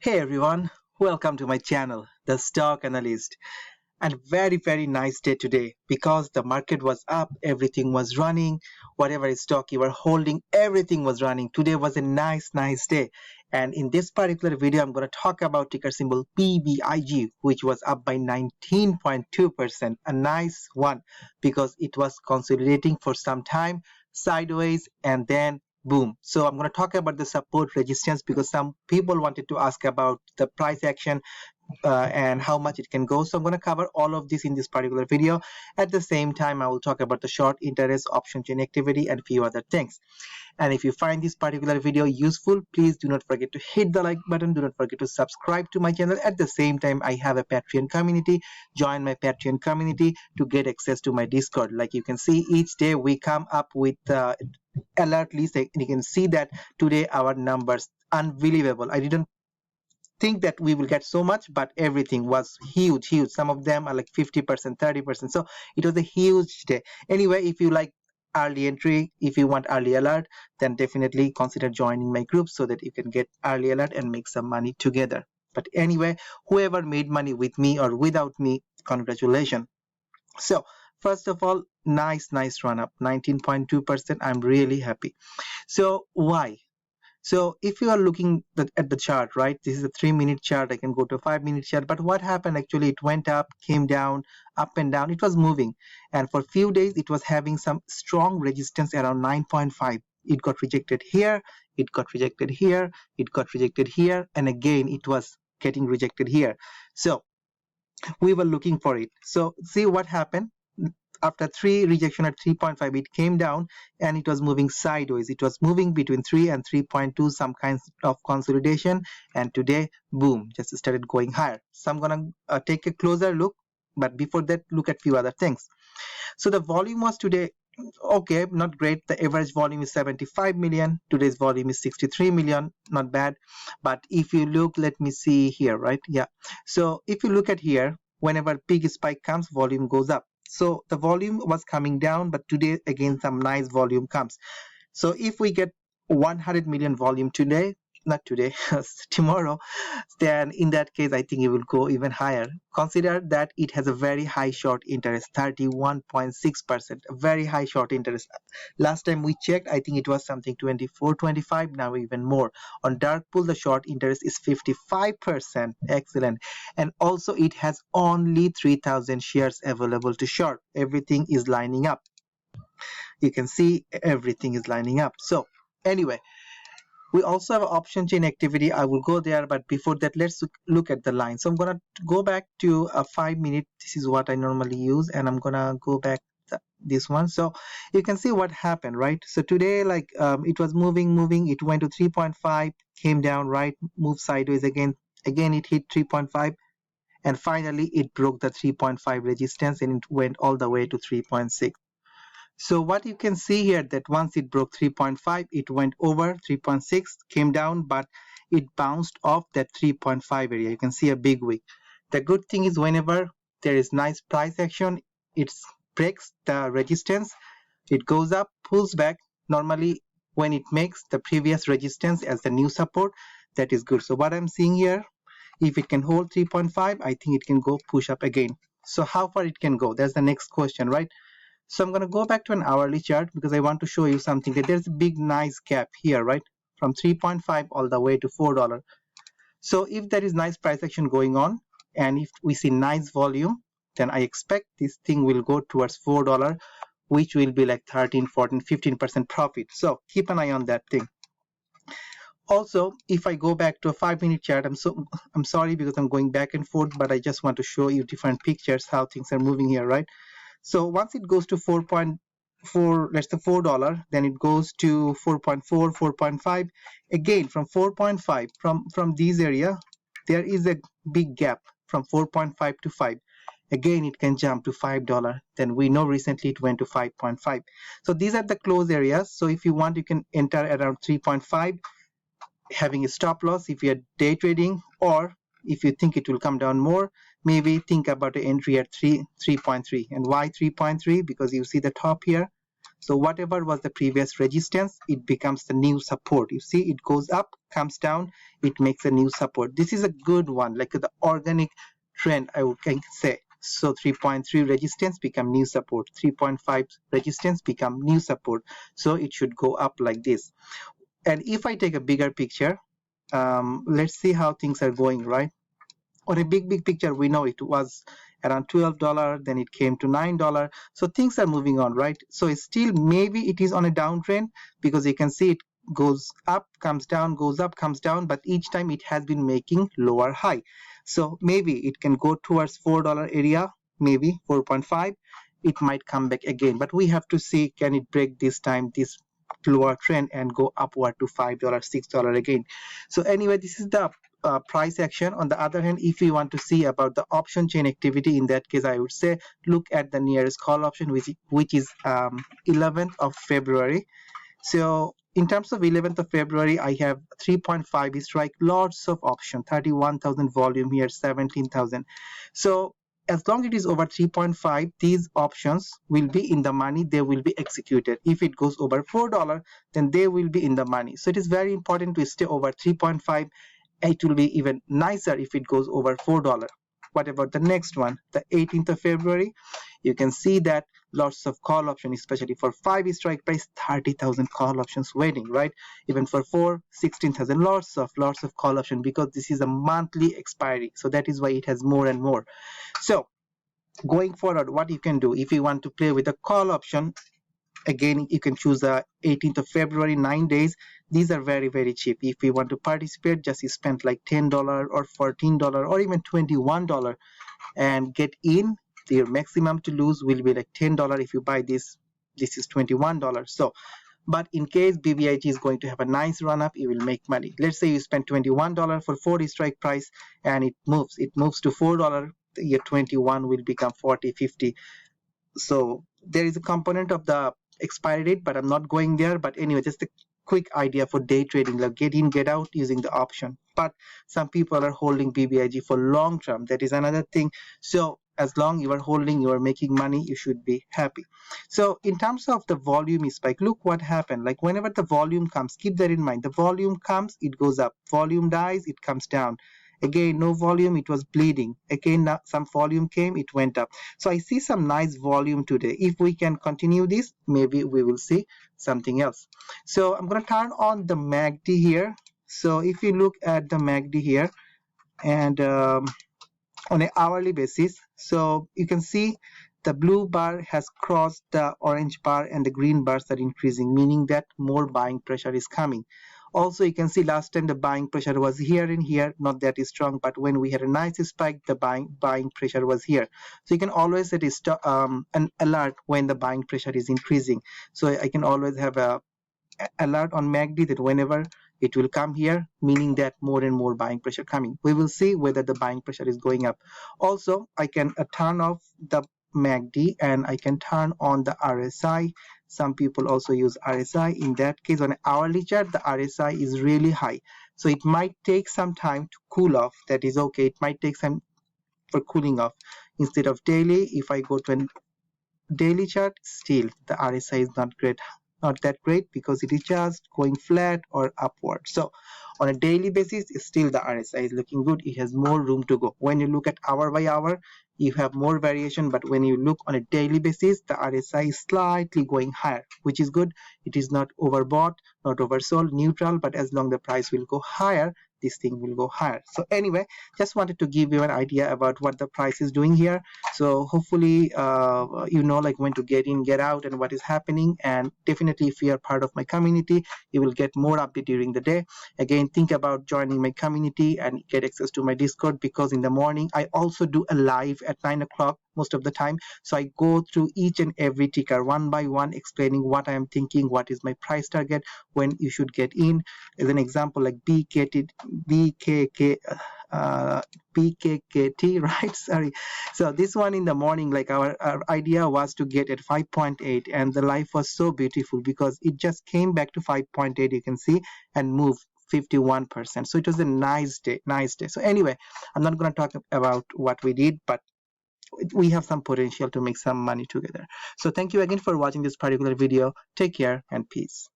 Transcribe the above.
Hey everyone, welcome to my channel, The Stock Analyst. And very nice day today because the market was up, everything was running, whatever stock you were holding, everything was running. Today was a nice day. And in this particular video, I'm going to talk about ticker symbol BBIG, which was up by 19.2%. A nice one because it was consolidating for some time sideways and then boom. So I'm going to talk about the support resistance because some people wanted to ask about the price action and how much it can go. So I'm going to cover all of this in this particular video. At the same time, I will talk about the short interest, option chain activity, and a few other things. And if you find this particular video useful, please do not forget to hit the like button. Do not forget to subscribe to my channel. At the same time, I have a Patreon community. Join my Patreon community to get access to my Discord. Like you can see, each day we come up with alert list. And you can see that today our numbers unbelievable. I didn't think that we will get so much, but everything was huge. Some of them are like 50%, 30%. So it was a huge day. Anyway, if you like early entry, if you want early alert, then definitely consider joining my group so that you can get early alert and make some money together. But anyway, whoever made money with me or without me, congratulations. So first of all, nice run up, 19.2%. I'm really happy. So why? So if you are looking at the chart, right, this is a 3-minute chart. I can go to a 5-minute chart. But what happened actually, it went up, came down, up and down. It was moving. And for a few days, it was having some strong resistance around 9.5. It got rejected here. It got rejected here. It got rejected here. And again, it was getting rejected here. So we were looking for it. So see what happened. After 3 rejection at 3.5, it came down and it was moving sideways. It was moving between 3 and 3.2, some kinds of consolidation, and today boom, just started going higher. So I'm gonna take a closer look, but before that, look at few other things. So the volume was today okay, not great. The average volume is 75 million. Today's volume is 63 million, not bad. But if you look, let me see here, right? Yeah, so if you look at here, whenever big spike comes, volume goes up. So the volume was coming down, but today again some nice volume comes. So if we get 100 million volume today, not today, tomorrow, then in that case, I think it will go even higher. Consider that it has a very high short interest, 31.6%, a very high short interest. Last time we checked, I think it was something 24, 25, now even more. On dark pool, the short interest is 55%. Excellent. And also it has only 3,000 shares available to short. Everything is lining up. You can see everything is lining up. So anyway, we also have option chain activity. I will go there, but before that, let's look at the line. So I'm gonna go back to a 5-minute. This is what I normally use, and I'm gonna go back this one. So you can see what happened, right? So today, like it was moving. It went to 3.5, came down, right? Moved sideways again. Again, it hit 3.5, and finally it broke the 3.5 resistance, and it went all the way to 3.6. So what you can see here, that once it broke 3.5, it went over 3.6, came down, but it bounced off that 3.5 area. You can see a big wick. The good thing is whenever there is nice price action, it breaks the resistance, it goes up, pulls back. Normally when it makes the previous resistance as the new support, that is good. So what I'm seeing here, if it can hold 3.5, I think it can go push up again. So how far it can go? That's the next question, right? So I'm going to go back to an hourly chart because I want to show you something, that there's a big nice gap here, right? From 3.5 all the way to $4. So if there is nice price action going on and if we see nice volume, then I expect this thing will go towards $4, which will be like 13, 14, 15% profit. So keep an eye on that thing. Also, if I go back to a 5-minute chart, I'm sorry because I'm going back and forth, but I just want to show you different pictures, how things are moving here, right? So once it goes to 4.4, let's say $4, then it goes to 4.4, 4.5. Again, from 4.5, from this area, there is a big gap from 4.5 to 5. Again, it can jump to $5. Then we know recently it went to 5.5. So these are the close areas. So if you want, you can enter around 3.5, having a stop loss if you're day trading, or if you think it will come down more, maybe think about an entry at 3.3. And why 3.3? Because you see the top here. So whatever was the previous resistance, it becomes the new support. You see, it goes up, comes down, it makes a new support. This is a good one, like the organic trend, I would can say. So 3.3 resistance become new support, 3.5 resistance become new support. So it should go up like this. And if I take a bigger picture, let's see how things are going, right? On a big picture, we know it was around $12, then it came to $9. So things are moving on, right? So it's still, maybe it is on a downtrend, because you can see it goes up, comes down, goes up, comes down, but each time it has been making lower high. So maybe it can go towards $4 area, maybe 4.5. It might come back again, but we have to see, can it break this time, this lower trend, and go upward to $5, $6 again. So anyway, this is the price action. On the other hand, if you want to see about the option chain activity, in that case, I would say look at the nearest call option, which is 11th of February. So in terms of 11th of February, I have 3.5 strike, lots of option, 31,000 volume here, 17,000. So as long as it is over 3.5, these options will be in the money, they will be executed. If it goes over $4, then they will be in the money. So it is very important to stay over 3.5. It will be even nicer if it goes over $4. What about the next one, the 18th of February? You can see that lots of call options, especially for 5 strike price, 30,000 call options waiting, right? Even for 4, 16,000, lots of call options, because this is a monthly expiry. So that is why it has more and more. So going forward, what you can do if you want to play with a call option, again, you can choose the 18th of February, 9 days. These are very cheap. If you want to participate, just spend like $10 or $14 or even $21 and get in. Your maximum to lose will be like $10. If you buy this is $21. So but in case BBIG is going to have a nice run up, you will make money. Let's say you spend $21 for 40 strike price, and it moves to $4. Your 21 will become 40, 50. So there is a component of the expiry date, but I'm not going there. But anyway, just a quick idea for day trading, like get in, get out using the option. But some people are holding BBIG for long term. That is another thing. So as long you are holding, you are making money, you should be happy. So in terms of the volume spike, look what happened. Like whenever the volume comes, keep that in mind. The volume comes, it goes up. Volume dies, it comes down. Again, no volume, it was bleeding. Again, now some volume came, it went up. So I see some nice volume today. If we can continue this, maybe we will see something else. So I'm going to turn on the MACD here. So if you look at the MACD here, and on an hourly basis, so you can see the blue bar has crossed the orange bar and the green bars are increasing, meaning that more buying pressure is coming. Also, you can see last time the buying pressure was here and here, not that strong, but when we had a nice spike, the buying pressure was here. So you can always set an alert when the buying pressure is increasing. So I can always have a alert on MACD that whenever it will come here, meaning that more and more buying pressure coming. We will see whether the buying pressure is going up. Also, I can turn off the MACD and I can turn on the RSI. Some people also use RSI. In that case, on an hourly chart, the RSI is really high. So it might take some time to cool off. That is okay. It might take some for cooling off. Instead of daily, if I go to a daily chart, still the RSI is not that great, because it is just going flat or upward. So on a daily basis, still the RSI is looking good. It has more room to go. When you look at hour by hour, you have more variation, but when you look on a daily basis, the RSI is slightly going higher, which is good. It is not overbought, not oversold, neutral, but as long the price will go higher, this thing will go higher. So anyway, just wanted to give you an idea about what the price is doing here. So hopefully you know like when to get in, get out, and what is happening. And definitely if you are part of my community, you will get more update during the day. Again, think about joining my community and get access to my Discord, because in the morning I also do a live at 9 o'clock most of the time. So I go through each and every ticker one by one, explaining what I am thinking, what is my price target, when you should get in. As an example, like BKK, BKKT, right? Sorry. So this one in the morning, like our idea was to get at 5.8, and the life was so beautiful because it just came back to 5.8, you can see, and moved 51%. So it was a nice day. So anyway, I'm not going to talk about what we did, but we have some potential to make some money together. So thank you again for watching this particular video. Take care and peace.